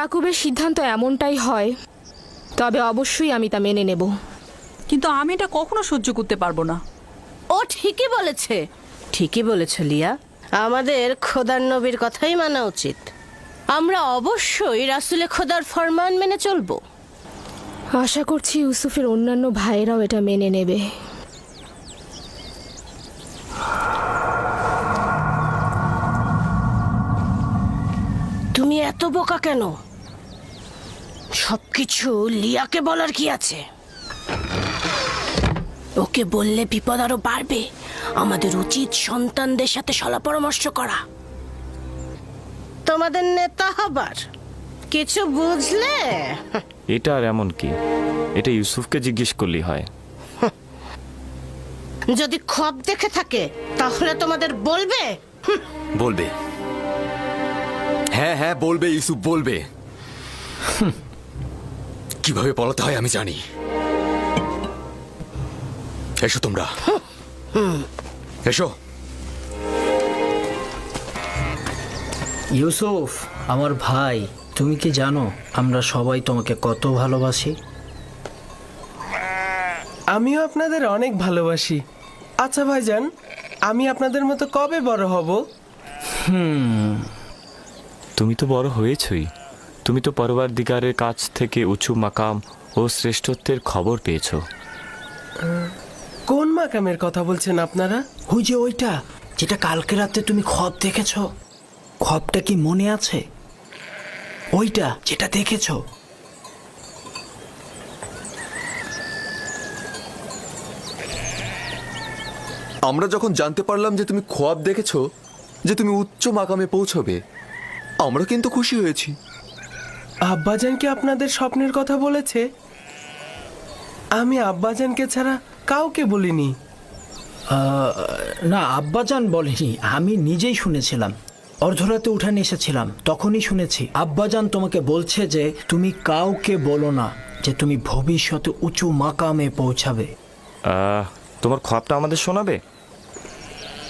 ইয়াকুবের সিদ্ধান্ত এমনটাই হয়, তবে অবশ্যই আমি তা মেনে নেব। কিন্তু আমি এটা কখনো সহ্য করতে পারবো না। ও ঠিকই বলেছে, ঠিকই বলেছে লিয়া। আমাদের খোদার নবীর কথাই মানা উচিত। আমরা অবশ্যই রাসূলে খোদার ফরমান মেনে চলবো। আশা করছি ইউসুফের অন্যান্য ভাইয়েরাও এটা মেনে নেবে। তুমি এত বোকা কেন? সবকিছু লিয়াকে বলার কি আছে? ওকে বললে বিপদ আরো বাড়বে। আমাদের উচিত সন্তানদের সাথে সলা পরামর্শ করা। তোমাদের নেতা হবার কিছু বুঝলে? এটা আর এমন কি, এটা ইউসুফকে জিজ্ঞেস করলেই হয়। যদি খব দেখে থাকে তাহলে তোমাদের বলবে। বলবে, হ্যাঁ হ্যাঁ বলবে, ইউসুফ বলবে। কিভাবে পলাতে হয় আমি জানি। এসো তোমরা, এসো। ইউসুফ আমার ভাই, তুমি কি জানো আমরা সবাই তোমাকে কত ভালোবাসি? আমিও আপনাদের অনেক ভালোবাসি। আচ্ছা ভাইজান, আমি আপনাদের মতো কবে বড় হব? তুমি তো বড় হয়েছই। তুমি তো পরওয়ারদিগারের কাছ থেকে উঁচু মাকাম ও শ্রেষ্ঠত্বের খবর পেয়েছো। কোন মাকামের কথা বলছেন আপনারা? ওই যে ওইটা যেটা কালকে রাতে তুমি খব দেখেছ, খবটা কি মনে আছে? ওইটা যেটা দেখেছ। আমরা যখন জানতে পারলাম যে তুমি খোয়াব দেখেছো, যে তুমি উচ্চ মাকামে পৌঁছবে, আমরা কিন্তু খুশি হয়েছি। আব্বাজান কি আপনাদের স্বপ্নের কথা বলেছে? আমি আব্বাজানকে ছাড়া কাউকে বলিনি। না, আব্বাজান বলেনি, আমি নিজেই শুনেছিলাম। অর্ধরাতে উঠানে এসেছিলাম, তখনই শুনেছি আব্বাজান তোমাকে বলছে যে তুমি কাউকে বলো না যে তুমি ভবিষ্যতে উঁচু মাকামে পৌঁছাবে। তোমার খবরটা আমাদের শোনাবে?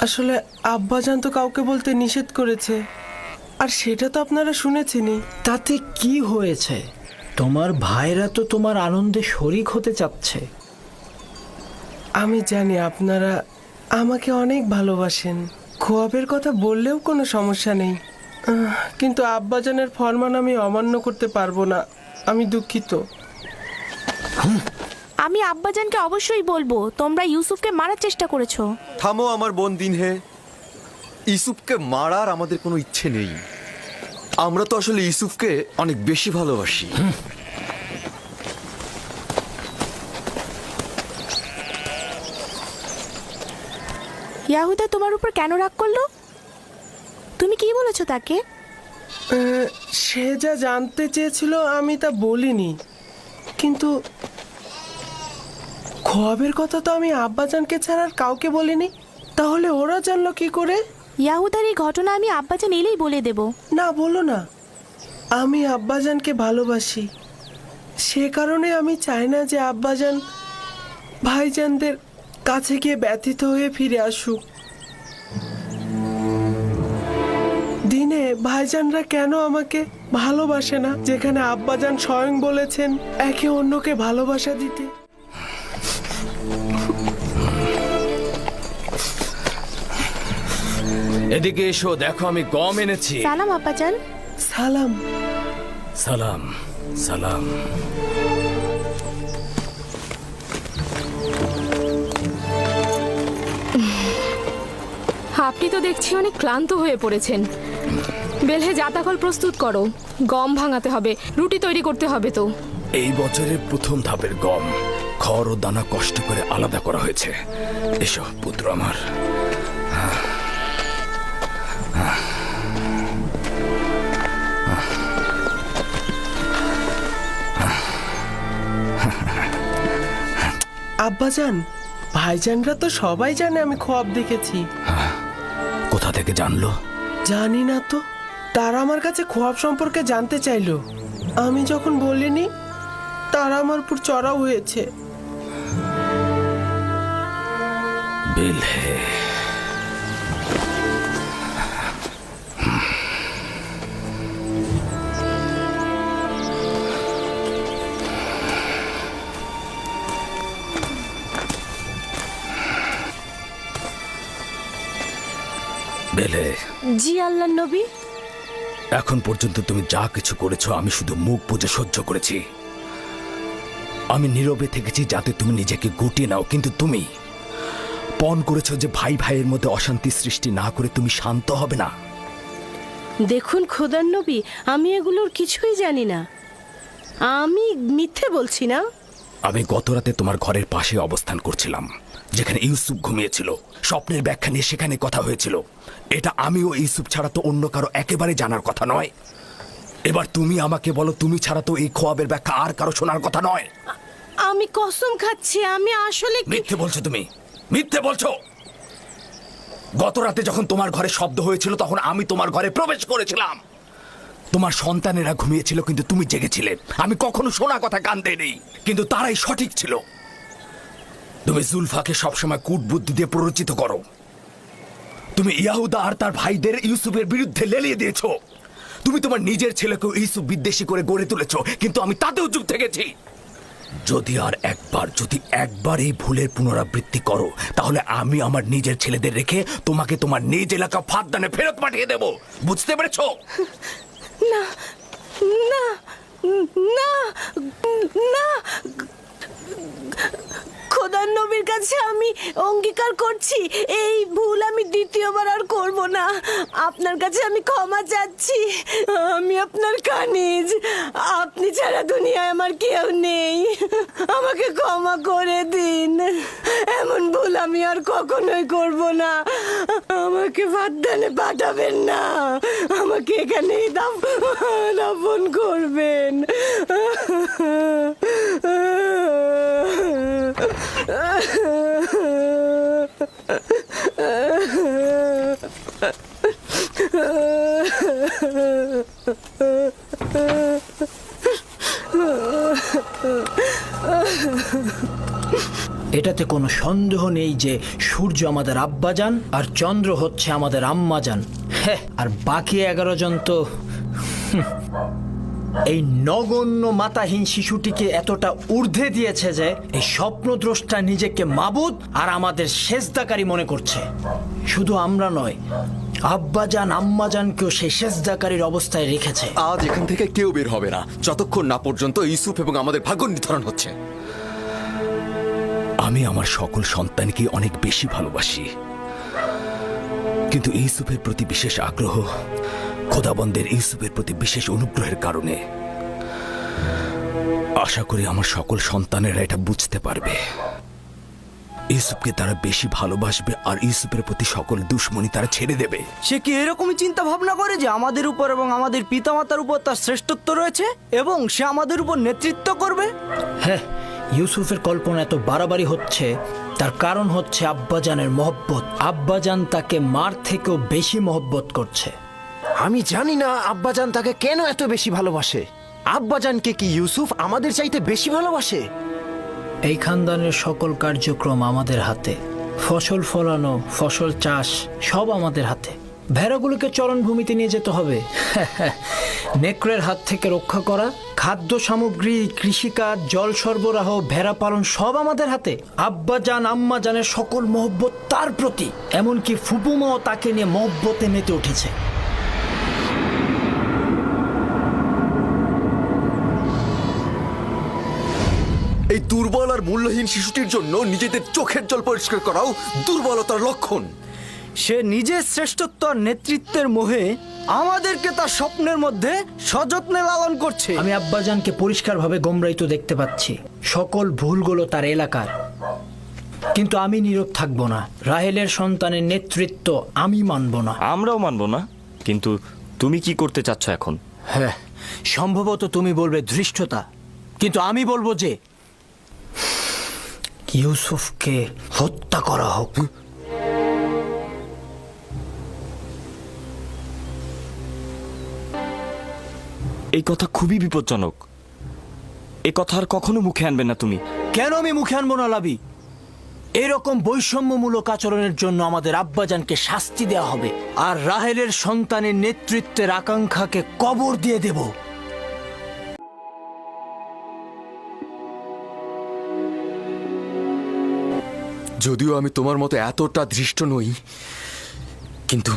আসলে আব্বাজান তো কাউকে বলতে নিষেধ করেছে, আর সেটা তো আপনারা শুনেছেনই। তাতে কি হয়েছে? তোমার ভাইরা তো তোমার আনন্দে শরিক হতে চাচ্ছে। আমি জানি আপনারা আমাকে অনেক ভালোবাসেন, খোয়াবের কথা বললেও কোনো সমস্যা নেই। কিন্তু আব্বাজানের ফরমান আমি অমান্য করতে পারবো না। আমি দুঃখিত। আমি আব্বাজানকে অবশ্যই বলবো তোমরা ইউসুফকে মারার চেষ্টা করেছো। থামো আমার বোন দিনহে, ইউসুফকে মারার আমাদের কোনো ইচ্ছে নেই। আমরা তো আসলে ইউসুফকে অনেক বেশি ভালোবাসি। ইয়াহুদা তোমার উপর কেন রাগ করলো? তুমি কি বলেছো তাকে? সে যা জানতে চেয়েছিল আমি তা বলিনি, কিন্তু খোয়াবের কথা তো আমি আব্বাজানকে ছাড়া আর কাউকে বলিনি। তাহলে ওরা জানলো কি করে? ইয়াহুদার এই ঘটনা আমি আব্বাজান এলেই বলে দেব। না, বলো না। আমি আব্বাজানকে ভালোবাসি, সে কারণে আমি চাই না যে আব্বাজান ভাইজানদের কাছে গিয়ে ব্যথিত হয়ে ফিরে আসুক। দিনে ভাইজানরা কেন আমাকে ভালোবাসে না, যেখানে আব্বাজান স্বয়ং বলেছেন একে অন্যকে ভালোবাসা দিতে? এদিকে এসো, দেখো আমি গম এনেছি। সালাম আব্বাজান। সালাম। সালাম সালাম। আপনি তো দেখছি অনেক ক্লান্ত হয়ে পড়েছেন। বেলহে জাতাকল প্রস্তুত করো, গম ভাঙাতে হবে, রুটি তৈরি করতে হবে। তো এই বছরের প্রথম ধাপের গম খড় ও দানা কষ্ট করে আলাদা করা হয়েছে। এসো পুত্র আমার। আব্বাজান, ভাইজানরা তো সবাই জানে আমি খোয়াব দেখেছি। কোথা থেকে জানলো? জানি না তো, তারা আমার কাছে খোয়াব সম্পর্কে জানতে চাইলো। আমি যখন বলিনি, তারা আমার উপর চড়াও হয়েছে। বেলহে, বেলে, জি আল্লাহর নবী। এখন পর্যন্ত তুমি যা কিছু করেছো আমি শুধু মুখ বুজে সহ্য করেছি। আমি নীরবে থেকেছি যাতে তুমি নিজেকে গুটিয়ে নাও, কিন্তু তুমি পণ করেছো যে ভাই ভাইয়ের মধ্যে অশান্তি সৃষ্টি না করে তুমি শান্ত হবে না। দেখুন খোদার নবী, আমি এগুলোর কিছুই জানি না। আমি মিথ্যে বলছি না। আমি গত রাতে তোমার ঘরের পাশে অবস্থান করছিলাম, যেখানে ইউসুফ ঘুমিয়েছিল। স্বপ্নের ব্যাখ্যা নিয়ে সেখানে কথা হয়েছিল। এটা আমি ও ইউসুফ ছাড়া তো অন্য কারো একেবারে জানার কথা নয়। এবার তুমি আমাকে বলো, তুমি ছাড়া তো এই খোয়াবের ব্যাখ্যা আর কারো শোনার কথা নয়। আমি কসম খাচ্ছি, আমি আসলে মিথ্যে বলছো তুমি, মিথ্যে বলছো। গত রাতে যখন তোমার ঘরে শব্দ হয়েছিল তখন আমি তোমার ঘরে প্রবেশ করেছিলাম। তোমার সন্তানেরা ঘুমিয়েছিল কিন্তু তুমি জেগেছিলে। আমি কখনো শোনা কথা কান দেইনি, কিন্তু তারাই সঠিক ছিল। তুমি জুলফাকে সবসময় কূটবুদ্ধি দিয়ে প্ররোচিত করো। তুমি ইয়াহুদা আর তার ভাইদের ইউসুফের বিরুদ্ধে লেলিয়ে দিয়েছো। তুমি তোমার নিজের ছেলেকেও ইউসুফ বিদ্বেষী করে গড়ে তুলেছো, কিন্তু আমি তাতেও চুপ থেকেছি। যদি একবার এই ভুলের পুনরাবৃত্তি করো, তাহলে আমি আমার নিজের ছেলেদের রেখে তোমাকে তোমার নিজ এলাকা ফাঁদদানে ফেরত পাঠিয়ে দেব। বুঝতে পেরেছো? না না না না, খোদার নবীর কাছে আমি অঙ্গীকার করছি এই ভুল আমি দ্বিতীয়বার আর করব না। আপনার কাছে আমি ক্ষমা চাচ্ছি। আমি আপনার কানিজ, আপনি ছাড়া দুনিয়ায় আমার কেউ নেই। আমাকে ক্ষমা করে দিন। এমন ভুল আমি আর কখনোই করব না। আমাকে ফাঁদদানে পাঠাবেন না, আমাকে এখানেই দাফন করবেন। এটাতে কোনো সন্দেহ নেই যে সূর্য আমাদের আব্বাজান আর চন্দ্র হচ্ছে আমাদের আম্মাজান। হ্যাঁ, আর বাকি 11 জন তো এই নগণ্য মাতাহীন শিশুটিকে এতটা ঊর্ধ্বে দিয়েছে যে এই স্বপ্নদ্রষ্টা নিজেকে মাবুদ আর আমাদের সেজদাকারী মনে করছে। শুধু আমরা নয়, আব্বাজান আম্মাজানকেও সেই সেজদাকারীর অবস্থায় রেখেছে। আজ এখান থেকে কেউ বের হবে না যতক্ষণ না পর্যন্ত ইউসুফ এবং আমাদের ভাগ্য নির্ধারণ হচ্ছে। আমি আমার সকল সন্তানকে অনেক বেশি ভালোবাসি, কিন্তু ইউসুফের প্রতি বিশেষ আগ্রহ খোদাবন্দের ইউসুফের প্রতি বিশেষ অনুগ্রহের কারণে। আশা করি আমার সকল সন্তানেরা এটা বুঝতে পারবে। ইউসুফকে তারা বেশি ভালোবাসবে আর ইউসুফের প্রতি সকল দুশ্মনী তারা ছেড়ে দেবে। সে কি এরকমই চিন্তা ভাবনা করে যে আমাদের উপর এবং আমাদের পিতামাতার উপর তার শ্রেষ্ঠত্ব রয়েছে এবং সে আমাদের উপর নেতৃত্ব করবে? হ্যাঁ, ইউসুফের কল্পনা এত বাড়াবাড়ি হচ্ছে তার কারণ হচ্ছে আব্বাজানের মহব্বত। আব্বাজান তাকে মার থেকেও বেশি মহব্বত করছে। আমি জানি না আব্বাজান তাকে কেন এত বেশি ভালোবাসে। আব্বাজানকে কি ইউসুফ আমাদের চাইতে বেশি ভালোবাসে? এই খানদানের সকল কার্যক্রম আমাদের হাতে। ফসল ফলানো, ফসল চাষ সব আমাদের হাতে। ভেড়াগুলোকে চরণভূমিতে নিয়ে যেতে হবে, নেকড়ের হাত থেকে রক্ষা করা, খাদ্য সামগ্রী, কৃষিকাজ, জল সরবরাহ, ভেড়া পালন সব আমাদের হাতে। আব্বাজান আম্মাজানের সকল মহব্বত তার প্রতি, এমনকি ফুপুমাও তাকে নিয়ে মহব্বতে মেতে উঠেছে। এই দুর্বল আর মূল্যহীন শিশুটির জন্য নিজেদের চোখের জল পরিষ্কার করাও দুর্বলতার লক্ষণ। সে নিজের শ্রেষ্ঠত্ব আর নেতৃত্বের মোহে আমাদেরকে তার স্বপ্নের মধ্যে সযত্নে লালন করছে। আমি আব্বাজানকে পরিষ্কারভাবে গোমরাইতো দেখতে পাচ্ছি। সকল ভুলগুলো তার এলাকার, কিন্তু আমি নীরব থাকবো না। রাহেলের সন্তানের নেতৃত্ব আমি মানব না। আমরাও মানব না, কিন্তু তুমি কি করতে চাচ্ছ এখন? হ্যাঁ, সম্ভবত তুমি বলবে ধৃষ্টতা, কিন্তু আমি বলবো যে ইউসুফকে হত্যা করা হোক। এই কথা খুবই বিপজ্জনক। এ কথা আর কখনো মুখে আনবে না তুমি। কেন আমি মুখে আনবো না লাবি? এরকম বৈষম্যমূলক আচরণের জন্য আমাদের আব্বাজানকে শাস্তি দেওয়া হবে, আর রাহেলের সন্তানের নেতৃত্বের আকাঙ্ক্ষাকে কবর দিয়ে দেব। যদিও আমি তোমার মতো এতটা ধৃষ্ট নই, কিন্তু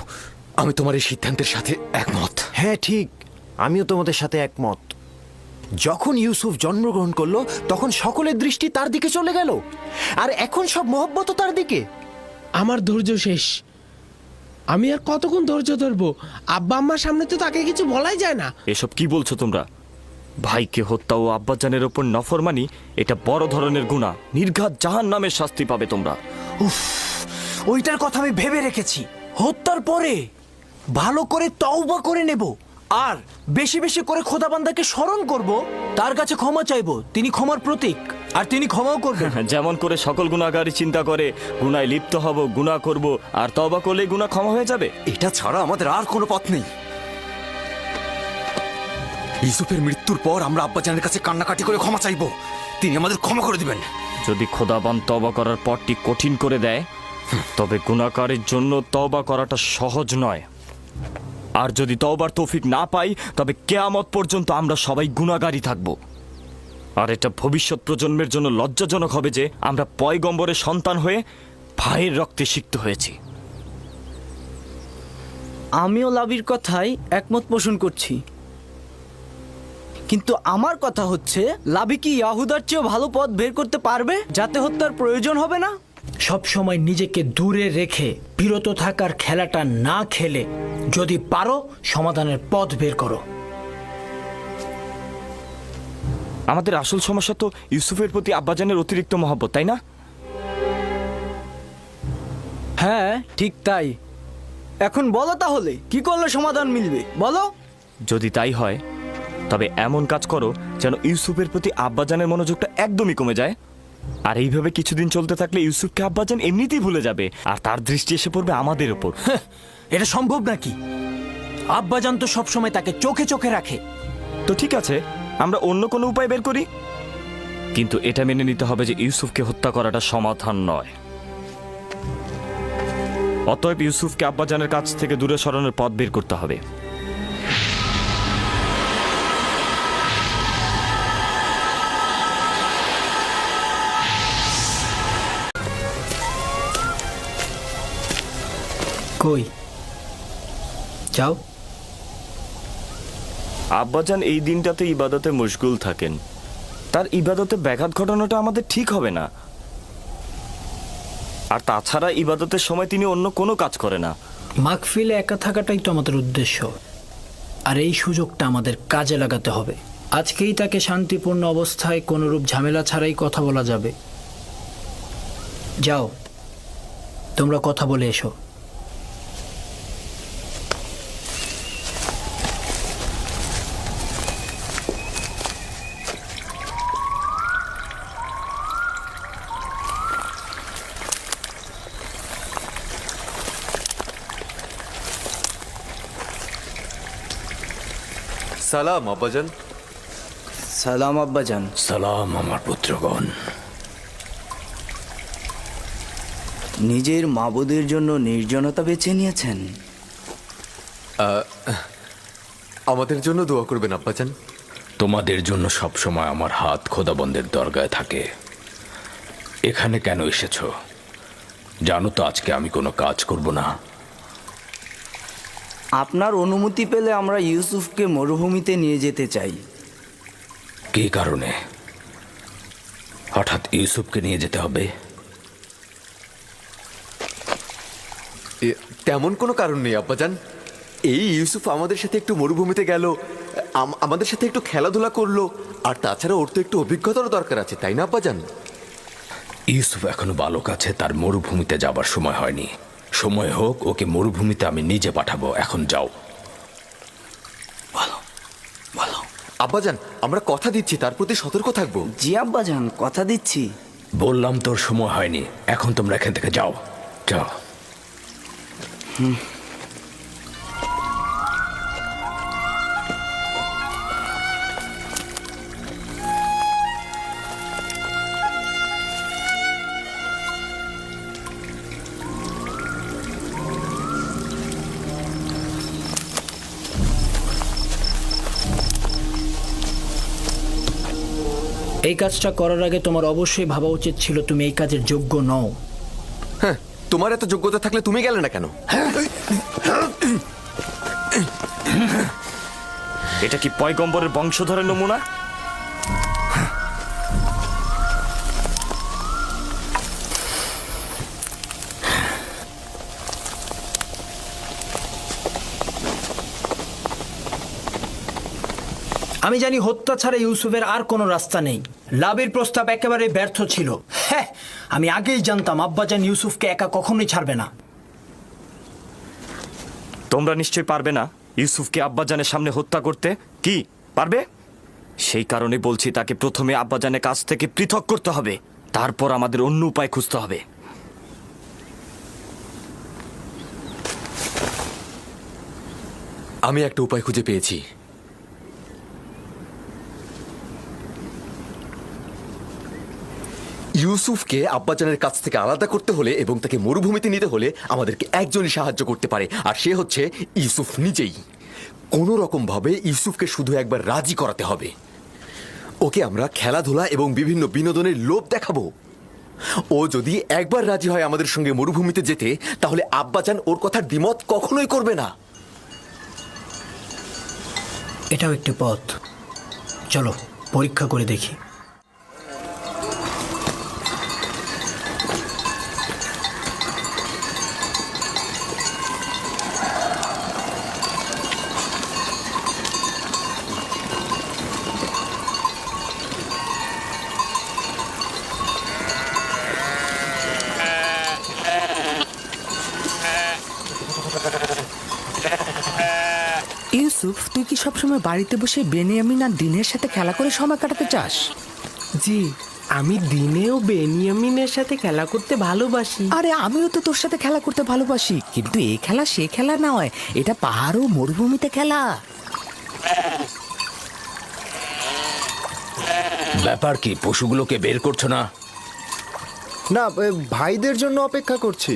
আমি তোমার এই সিদ্ধান্তের সাথে একমত। হ্যাঁ ঠিক, আমিও তোমাদের সাথে একমত। যখন ইউসুফ জন্মগ্রহণ করলো তখন সকলের দৃষ্টি তার দিকে চলে গেল, আর এখন সব মহব্বত তার দিকে। আমার ধৈর্য শেষ। আমি আর কতক্ষণ ধৈর্য ধরবো? আব্বা আম্মার সামনে তো তাকে কিছু বলাই যায় না। এসব কি বলছো তোমরা? ভাইকে হত্যা ও আব্বাজানের ওপর নফরমানি এটা বড় ধরনের গুনাহ। নির্ঘাত জাহান্নামের শাস্তি পাবে তোমরা। উফ, ওইটার কথা আমি ভেবে রেখেছি। হত্যার পরে ভালো করে তওবা করে নেব, আর বেশি বেশি করে খোদাবান্দাকে স্মরণ করব, তার কাছে ক্ষমা চাইবো। তিনি ক্ষমার প্রতীক, আর তিনি ক্ষমাও করবেন। যেমন করে সকল গুনাহগারী চিন্তা করে গুনায় লিপ্ত হব, গুনাহ করব, আর তওবা করলেই গুনাহ ক্ষমা হয়ে যাবে। এটা ছাড়া আমাদের আর কোনো পথ নেই। ইউসুফের মৃত্যুর পর আমরা আব্বাজানের কাছে কান্নাকাটি করে ক্ষমা চাইবো, তিনি আমাদের ক্ষমা করে দিবেন। যদি খোদাবান তওবা করার পথটি কঠিন করে দেয়, তবে গুনাহকারীর জন্য তওবা করাটা সহজ নয়। আর যদি তওবার তৌফিক না পাই, তবে কিয়ামত পর্যন্ত আমরা সবাই গুনাহগারী থাকব। আর এটা ভবিষ্যৎ প্রজন্মের জন্য লজ্জাজনক হবে যে আমরা পয়গম্বরের সন্তান হয়ে ভাইয়ের রক্তে সিক্ত হয়েছি। আমিও লাবির কথাই একমত পোষণ করছি, কিন্তু আমার কথা হচ্ছে, লাবি কি ইয়াহুদার চেয়েও ভালো পথ বের করতে পারবে, যাতে হত্যার প্রয়োজন হবে না? সব সময় নিজেকে দূরে রেখে বিরত থাকার খেলাটা না খেলে যদি পারো সমাধানের পথ বের করো। আমাদের আসল সমস্যা তো ইউসুফের প্রতি আব্বাজানের অতিরিক্ত মহব্বত, তাই না? হ্যাঁ ঠিক তাই। এখন বলো তাহলে কি করলে সমাধান মিলবে, বলো। যদি তাই হয়, তবে এমন কাজ করো যেন ইউসুফের প্রতি আব্বাজানের মনোযোগটা একদমই কমে যায়। আর এইভাবে কিছুদিন চলতে থাকলে ইউসুফকে আব্বাজান এমনিতেই ভুলে যাবে, আর তার দৃষ্টি এসে পড়বে আমাদের ওপর। এটা সম্ভব নাকি? আব্বাজান তো সবসময় তাকে চোখে চোখে রাখে। তো ঠিক আছে, আমরা অন্য কোনো উপায় বের করি, কিন্তু এটা মেনে নিতে হবে যে ইউসুফকে হত্যা করাটা সমাধান নয়। অতএব ইউসুফকে আব্বাজানের কাছ থেকে দূরে সরানোর পথ বের করতে হবে। কই যাও। আব্বাজান এই দিনটাতে ইবাদতে মশগুল থাকেন, তার ইবাদতে ব্যাঘাত ঘটানোটা আমাদের ঠিক হবে না। আর তাছাড়া ইবাদতের সময় তিনি অন্য কোনো কাজ করে না। মাগফিলে একা থাকাটাই তো আমাদের উদ্দেশ্য, আর এই সুযোগটা আমাদের কাজে লাগাতে হবে। আজকেই তাকে শান্তিপূর্ণ অবস্থায় কোনোরূপ ঝামেলা ছাড়াই কথা বলা যাবে। যাও, তোমরা কথা বলে এসো। সালাম আব্বাজান। সালাম আব্বাজান। সালাম আমার পুত্রগণ। নিজের মাবুদের জন্য নির্জনতা বেছে নিয়েছেন। আমাদের জন্য দোয়া করবেন আব্বাজান। তোমাদের জন্য সবসময় আমার হাত খোদাবন্দের দরগায় থাকে। এখানে কেন এসেছো জানো তো? আজকে আমি কোনো কাজ করব না। আপনার অনুমতি পেলে আমরা ইউসুফকে মরুভূমিতে নিয়ে যেতে চাই। কী কারণে হঠাৎ ইউসুফকে নিয়ে যেতে হবে? তেমন কোনো কারণ নেই আব্বাজান। এই ইউসুফ আমাদের সাথে একটু মরুভূমিতে গেল, আমাদের সাথে একটু খেলাধুলা করলো, আর তাছাড়া ওর তো একটু অভিজ্ঞতারও দরকার আছে, তাই না আব্বাজান? ইউসুফ এখনো বালক আছে, তার মরুভূমিতে যাবার সময় হয়নি। সময় হোক, ওকে মরুভূমিতে আমি নিজে পাঠাবো। এখন যাও। বলো বলো। আব্বাজান, আমরা কথা দিচ্ছি তার প্রতি সতর্ক থাকবো। জি আব্বাজান, কথা দিচ্ছি। বললাম তোর সময় হয়নি, এখন তোমরা এখান থেকে যাও যাও। এই কাজটা করার আগে তোমার অবশ্যই ভাবা উচিত ছিল তুমি এই কাজের যোগ্য নও। হ্যাঁ, তোমার এত যোগ্যতা থাকলে তুমি গেলে না কেন? এটা কি পয়গম্বরের বংশধরের নমুনা? আমি জানি হত্যা ছাড়া ইউসুফের আর কোনো রাস্তা নেই। লাভের প্রস্তাব একেবারে ব্যর্থ ছিল। হ্যাঁ, আমি আগেই জানতাম আব্বাজান ইউসুফকে একা কখনোই ছাড়বে না। তোমরা নিশ্চয়ই পারবে না ইউসুফকে আব্বাজানের সামনে হত্যা করতে। কি পারবে? সেই কারণে বলছি তাকে প্রথমে আব্বাজানের কাছ থেকে পৃথক করতে হবে, তারপর আমাদের অন্য উপায় খুঁজতে হবে। আমি একটা উপায় খুঁজে পেয়েছি। ইউসুফকে আব্বাজানের কাছ থেকে আলাদা করতে হলে এবং তাকে মরুভূমিতে নিতে হলে আমাদেরকে একজনই সাহায্য করতে পারে, আর সে হচ্ছে ইউসুফ নিজেই। কোনো রকম ভাবে ইউসুফকে শুধু একবার রাজি করাতে হবে। ওকে আমরা খেলাধুলা এবং বিভিন্ন বিনোদনের লোভ দেখাবো। ও যদি একবার রাজি হয় আমাদের সঙ্গে মরুভূমিতে যেতে, তাহলে আব্বাজান ওর কথার দ্বিমত কখনোই করবে না। এটাও একটি পথ, চলো পরীক্ষা করে দেখি। ইউসুফ, তুই কি সবসময় বাড়িতে বসে বেনিয়ামিন আর দিনের সাথে খেলা করে সময় কাটাতে চাস? জি, আমি দিনেও বেনিয়ামিনের সাথে খেলা করতে ভালোবাসি। আরে আমিও তো তোর সাথে খেলা করতে ভালোবাসি, কিন্তু এই খেলা সে খেলা নয়, এটা পাহাড় ও মরুভূমিতে খেলা। ব্যাপার কি, পশুগুলোকে বের করছো না? না, ভাইদের জন্য অপেক্ষা করছি।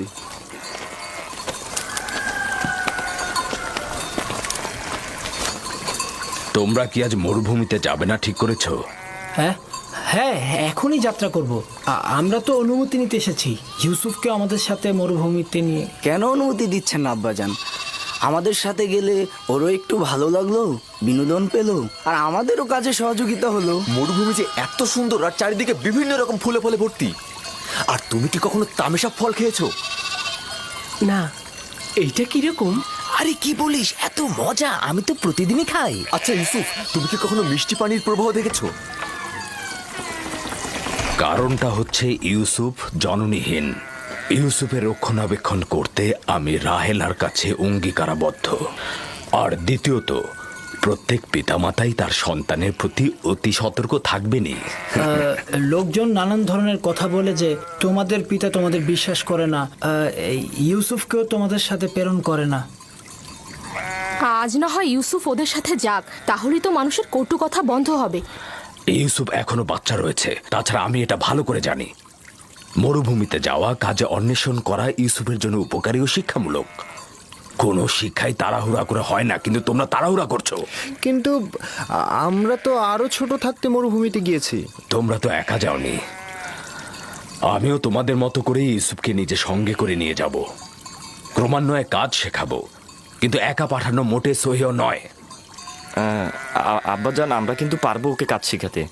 তোমরা কি আজ মরুভূমিতে যাবে না ঠিক করেছো? হ্যাঁ হ্যাঁ, এখনই যাত্রা করব। আমরা তো অনুমতি নিতে এসেছি ইউসুফকে আমাদের সাথে মরুভূমিতে নিয়ে। কেন অনুমতি দিচ্ছেন না আব্বাজান? আমাদের সাথে গেলে ওরও একটু ভালো লাগলো, বিনোদন পেলো, আর আমাদেরও কাজে সহযোগিতা হলো। মরুভূমি যে এত সুন্দর আর চারিদিকে বিভিন্ন রকম ফুলে ফলে ভর্তি। আর তুমি কি কখনো তামেশা ফল খেয়েছো? না, এইটা কিরকম? আরে কি বলিস, এত মজা, আমি তো প্রতিদিনই খাই। আচ্ছা ইউসুফ, তুমি কি কখনো মিষ্টি পানির প্রবাহ দেখেছো? কারণটা হচ্ছে ইউসুফ জননীহীন। ইউসুফের রক্ষণাবেক্ষণ করতে আমি রাহেলার কাছে অঙ্গীকারাবদ্ধ। আর দ্বিতীয়ত, প্রত্যেক পিতামাতাই তার সন্তানের প্রতি অতি সতর্ক থাকবেনি। লোকজন নানান ধরনের কথা বলে যে তোমাদের পিতা তোমাদের বিশ্বাস করে না, ইউসুফকেও তোমাদের সাথে প্রেরণ করে না। আজ না হয় ইউসুফ ওদের সাথে যাক, তাহলেই তো মানুষের কটু কথা বন্ধ হবে। ইউসুফ এখনো বাচ্চা রয়েছে, তাছাড়া আমি এটা ভালো করে জানি মরুভূমিতে যাওয়া, কাজে অন্বেষণ করা ইউসুফের জন্য উপকারী ও শিক্ষামূলক। কোনো শিক্ষাই তাড়াহুড়া করে হয় না, কিন্তু তোমরা তাড়াহুড়া করছো। কিন্তু আমরা তো আরো ছোট থাকতে মরুভূমিতে গিয়েছি। তোমরা তো একা যাওনি, আমিও তোমাদের মতো করে ইউসুফকে নিজে সঙ্গে করে নিয়ে যাব। ক্রমান্বয়ে কাজ শেখাবো, কিন্তু একা পাঠানো মোটে সহিও নয়। আব্বাজান, আমরা কিন্তু পারবো ওকে কাজ শেখাতে,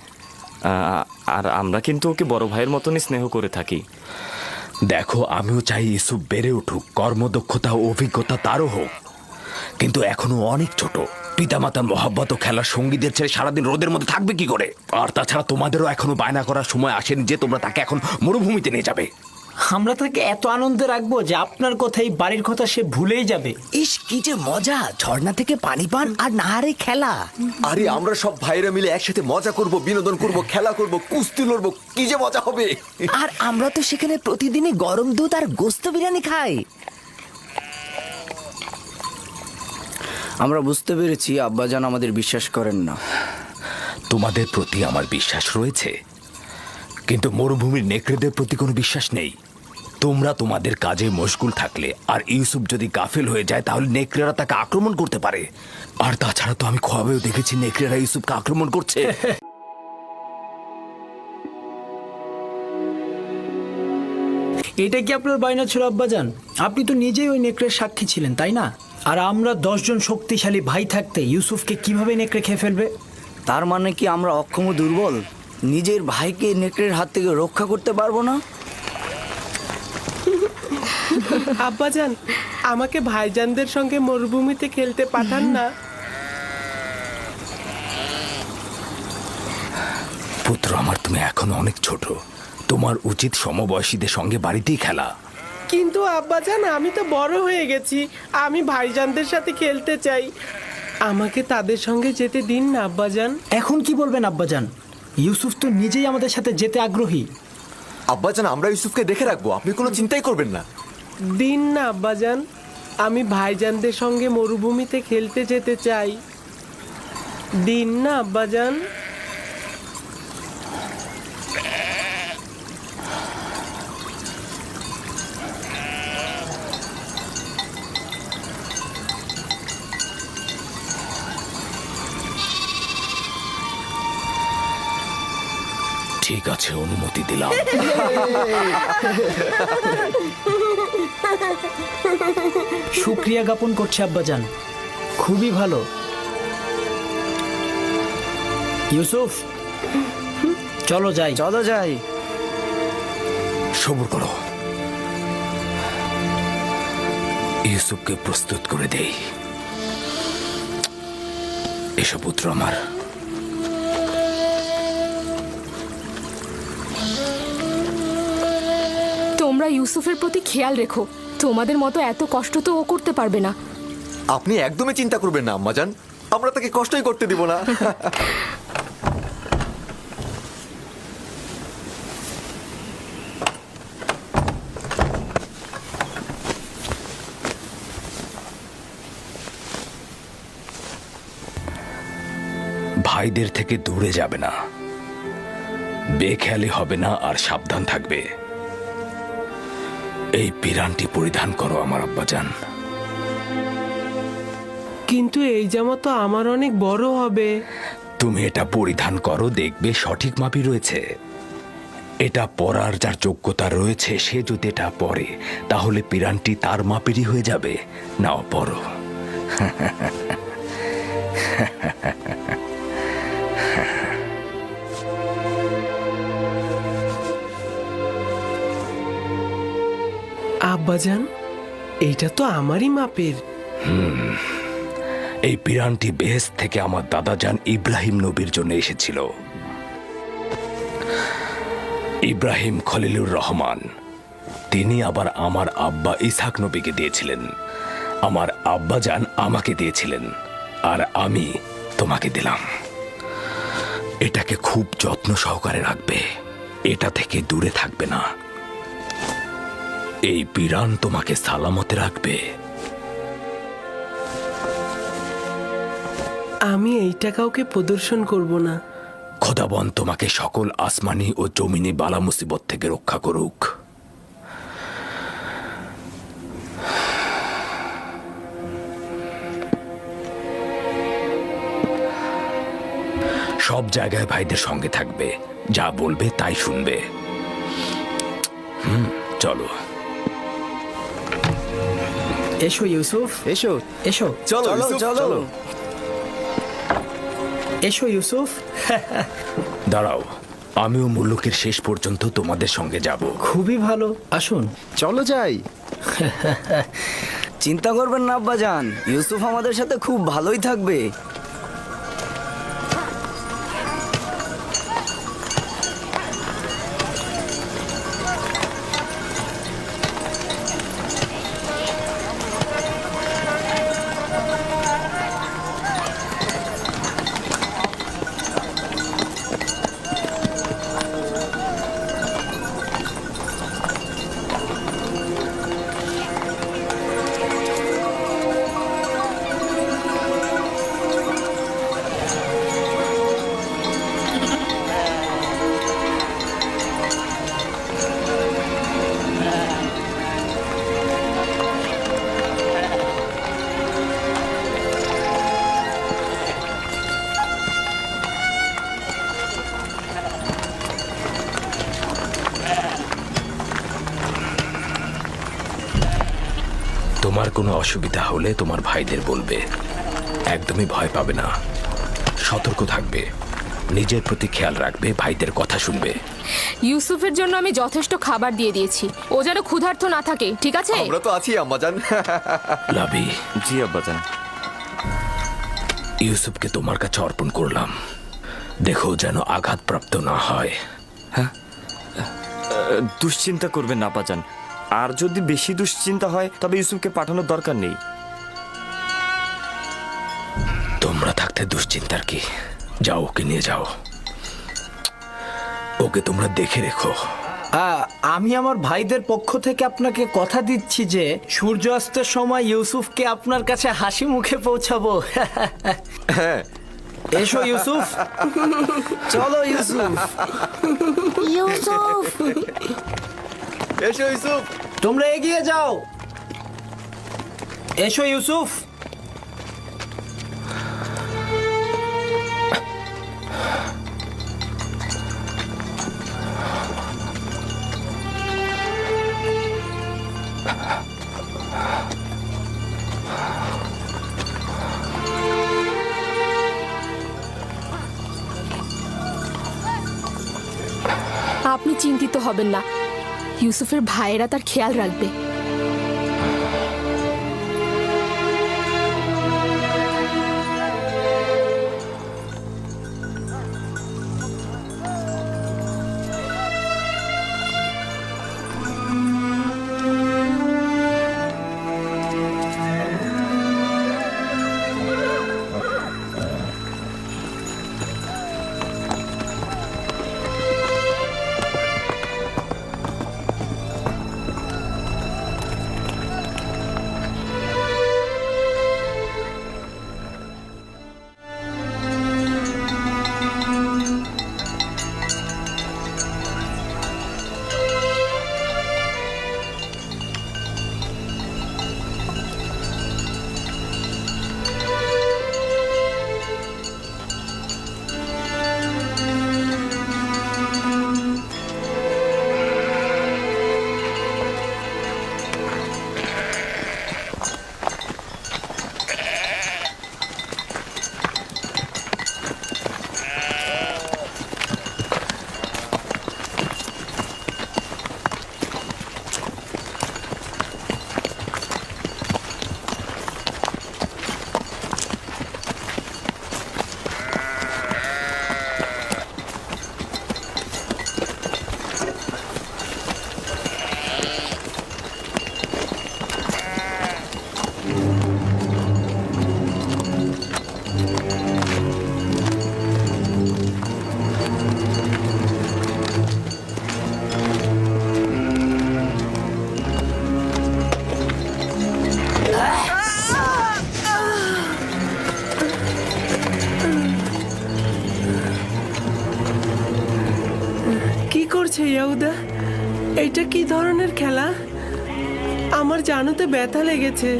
আর আমরা কিন্তু ওকে বড় ভাইয়ের মতনই স্নেহ করে থাকি। দেখো, আমিও চাই ইউসুফ বেড়ে উঠুক, কর্মদক্ষতা ও অভিজ্ঞতা তারও হোক, কিন্তু এখনো অনেক ছোট। পিতামাতার মহাব্বত ও খেলার সঙ্গীদের ছেড়ে সারাদিন রোদের মধ্যে থাকবে কি করে? আর তাছাড়া তোমাদেরও এখনো বায়না করার সময় আসেনি যে তোমরা তাকে এখন মরুভূমিতে নিয়ে যাবে। আমরা তাকে এত আনন্দে রাখবো যে আপনার কথাই বাড়ির কথা সে ভুলেই যাবে। ইস, কি যে মজা, ঝর্ণা থেকে পানি পান আর নাহারে খেলা। আরে আমরা সব ভাইরা মিলে একসাথে মজা করব, বিনোদন করব, খেলা করব, কুস্তি লড়বো, কি যে মজা হবে। আর আমরা তো সেখানে প্রতিদিনই গরম দুধ আর গোস্ত বিরিয়ানি খাই। আমরা বুঝতে পেরেছি আব্বাজান আমাদের বিশ্বাস করেন না। তোমাদের প্রতি আমার বিশ্বাস রয়েছে, কিন্তু মরুভূমির নেকড়েদের প্রতি কোনো বিশ্বাস নেই। তোমরা তোমাদের কাজে মশগুল থাকলে আর ইউসুফ যদি গাফিল হয়ে যায়, তাহলে নেকড়েরা তাকে আক্রমণ করতে পারে। আর তাছাড়া তো আমি খোয়াবেও দেখেছি নেকড়েরা ইউসুফকে আক্রমণ করছে। এটা কি আপনার বায়না ছিল আব্বাজান? আপনি তো নিজেই ওই নেকড়ের সাক্ষী ছিলেন, তাই না? আর আমরা 10 জন শক্তিশালী ভাই থাকতে ইউসুফকে কিভাবে নেকড়ে খেয়ে ফেলবে? তার মানে কি আমরা অক্ষম ও দুর্বল? নিজের ভাইকে নেকড়ের হাত থেকে রক্ষা করতে পারবো না? আব্বাজান, আমাকে ভাইজানদের সঙ্গে মরুভূমিতে খেলতে পাঠান না। পুত্র আমার, তুমি এখনো অনেক ছোট। তোমার উচিত সমবয়সীদের সঙ্গে বাড়িতেই খেলা। কিন্তু আব্বাজান, আমি তো বড় হয়ে গেছি, আমি ভাইজানদের সাথে খেলতে চাই। আমাকে তাদের সঙ্গে যেতে দিন না আব্বাজান। এখন কি বলবেন আব্বাজান? ইউসুফ তো নিজেই আমাদের সাথে যেতে আগ্রহী। আব্বাজান, আমরা ইউসুফকে দেখে রাখবো, আপনি কোনো চিন্তাই করবেন না। দিন না আব্বাজান, আমি ভাইজানদের সঙ্গে মরুভূমিতে খেলতে যেতে চাই। দিন না আব্বাজান। ঠিক আছে, অনুমতি দিলাম। শুক্রিয়া জ্ঞাপন করছি আব্বাজান, খুবই ভালো। ইউসুফ, চলো যাই। চলো যাই। সবুর করো, ইউসুফকে প্রস্তুত করে দেই। এসো পুত্র আমার। তোমরা ইউসুফের প্রতি খেয়াল রেখো, তোমাদের মতো এত কষ্ট তো ও করতে পারবে না। আপনি একদমই চিন্তা করবেন না আম্মাজান, আমরা তাকে কষ্টই করতে দিব না। ভাইদের থেকে দূরে যাবে না, বেখেয়ালি হবে না, আর সাবধান থাকবে। এই পিরানটি পরিধান করো আমার আব্বাজান। কিন্তু এই জামা তো আমার অনেক বড় হবে। তুমি এটা পরিধান করো, দেখবে সঠিক মাপই রয়েছে। এটা পরার যার যোগ্যতা রয়েছে, সে যদি এটা পরে তাহলে পিরানটি তার মাপেরই হয়ে যাবে। নাও পরো। আব্বাজান, এইটা তো আমারই মাপের। এই পিরানটি বেহেশত থেকে আমার দাদাজান ইব্রাহিম নবীর জন্য এসেছিল। ইব্রাহিম খলিলুর রহমান, তিনি আবার আমার আব্বা ইসহাক নবীকে দিয়েছিলেন। আমার আব্বাজান আমাকে দিয়েছিলেন, আর আমি তোমাকে দিলাম। এটাকে খুব যত্ন সহকারে রাখবে, এটা থেকে দূরে থাকবে না। এই পিরান তোমাকে সালামতে রাখবে। আমি এইটা কাউকে প্রদর্শন করব না। খোদাবন তোমাকে সকল আসমানি ও জমিনি বালা মুসিবত থেকে রক্ষা করুক। সব জায়গায় ভাইদের সঙ্গে থাকবে, যা বলবে তাই শুনবে। চলো। এসো ইউসুফ, এসো। এসো, চলো চলো ইউসুফ, চলো। চলো। এসো ইউসুফ। দাঁড়াও, আমিও মুলুকের শেষ পর্যন্ত তোমাদের সঙ্গে যাব। খুবই ভালো, আসুন। চলো যাই। চিন্তা করবেন না আব্বাজান, ইউসুফ আমাদের সাথে খুব ভালোই থাকবে। তোমার কোনো অসুবিধা হলে তোমার ভাইদের বলবে, একদমই ভয় পাবে না, সতর্ক থাকবে, নিজের প্রতি খেয়াল রাখবে, ভাইদের কথা শুনবে। ইউসুফের জন্য আমি যথেষ্ট খাবার দিয়ে দিয়েছি, ও যেন ক্ষুধার্ত না থাকে, ঠিক আছে? আমরা তো আছি আম্মাজান। লাভি, জি আব্বাজান। ইউসুফকে তোমার কাছে অর্পণ করলাম, দেখো যেন আঘাতপ্রাপ্ত না হয়। দুশ্চিন্তা করবেন না আব্বাজান, আর যদি বেশি দুশ্চিন্তা হয় তবে ইউসুফকে পাঠানোর দরকার নেই। তোমরা থাকতে দুশ্চিন্তার কি? যাও, ওকে নিয়ে যাও, ওকে তোমরা দেখে রেখো। আমি আমার ভাইদের পক্ষ থেকে আপনাকে কথা দিচ্ছি যে সূর্যাস্তের সময় ইউসুফকে আপনার কাছে হাসি মুখে পৌঁছাবো। এসো ইউসুফ, চলো ইউসুফ। ইউসুফ, এসো ইউসুফ। তোমরা এগিয়ে যাও। এসো ইউসুফ। আপনি চিন্তিত হবেন না, ইউসুফের ভাইয়েরা তার খেয়াল রাখবে। কি করছে ইয়াহুদা? এটা কি ধরনের খেলা? আমার জানুতে ব্যথা লেগেছে।